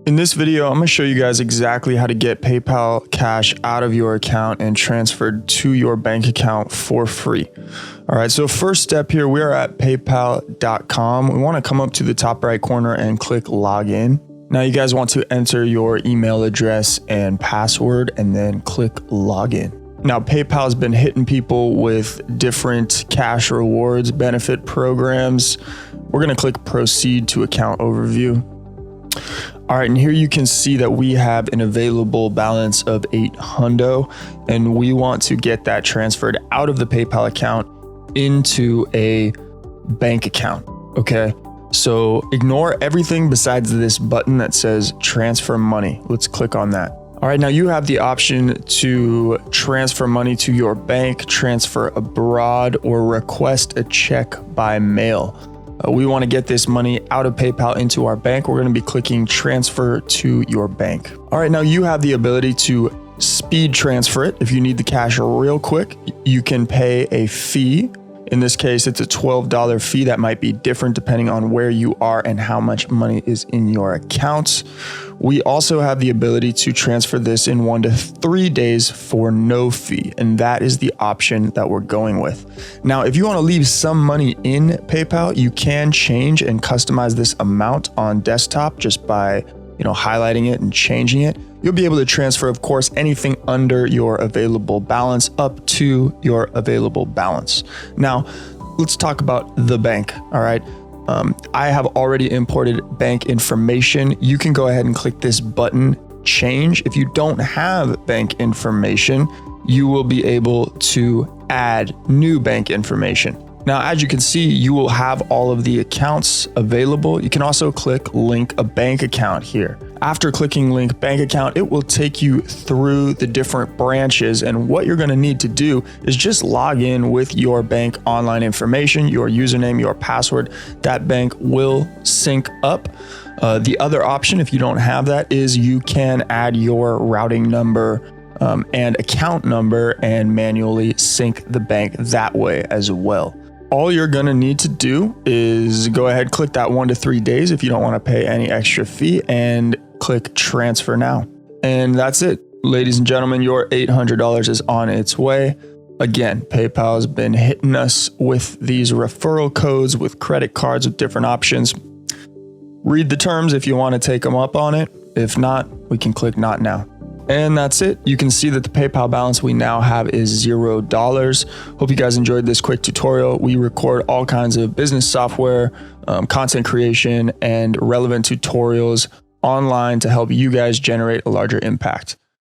In this video, I'm going to show you guys exactly how to get PayPal cash out of your account and transferred to your bank account for free. All right, so first step here, we are at paypal.com. We want to come up to the top right corner and click login. Now you guys want to enter your email address and password and then click login. Now PayPal has been hitting people with different cash rewards benefit programs. We're going to click proceed to account overview. All right, and here you can see that we have an available balance of $800, and we want to get that transferred out of the PayPal account into a bank account. Okay, so ignore everything besides this button that says transfer money. Let's click on that. All right, now you have the option to transfer money to your bank, transfer abroad, or request a check by mail. We want to get this money out of PayPal into our bank. We're going to be clicking transfer to your bank. All right, now you have the ability to speed transfer it. If you need the cash real quick, you can pay a fee. In this case, it's a $12 fee. That might be different depending on where you are and how much money is in your account. We also have the ability to transfer this in 1 to 3 days for no fee, and that is the option that we're going with. Now, if you want to leave some money in PayPal, you can change and customize this amount on desktop just by highlighting it and changing it. You'll be able to transfer, of course, anything under your available balance up to your available balance. Now, let's talk about the bank. All right. I have already imported bank information. You can go ahead and click this button, change. If you don't have bank information, you will be able to add new bank information. Now, as you can see, you will have all of the accounts available. You can also click link a bank account here. After clicking link bank account, it will take you through the different branches. And what you're going to need to do is just log in with your bank online information, your username, your password. That bank will sync up. The other option, if you don't have that, is you can add your routing number and account number and manually sync the bank that way as well. All you're going to need to do is go ahead, click that 1 to 3 days if you don't want to pay any extra fee, and click transfer now. And that's it. Ladies and gentlemen, your $800 is on its way. Again, PayPal has been hitting us with these referral codes, with credit cards, with different options. Read the terms if you want to take them up on it. If not, we can click not now. And that's it. You can see that the PayPal balance we now have is $0. Hope you guys enjoyed this quick tutorial. We record all kinds of business software, content creation, and relevant tutorials online to help you guys generate a larger impact.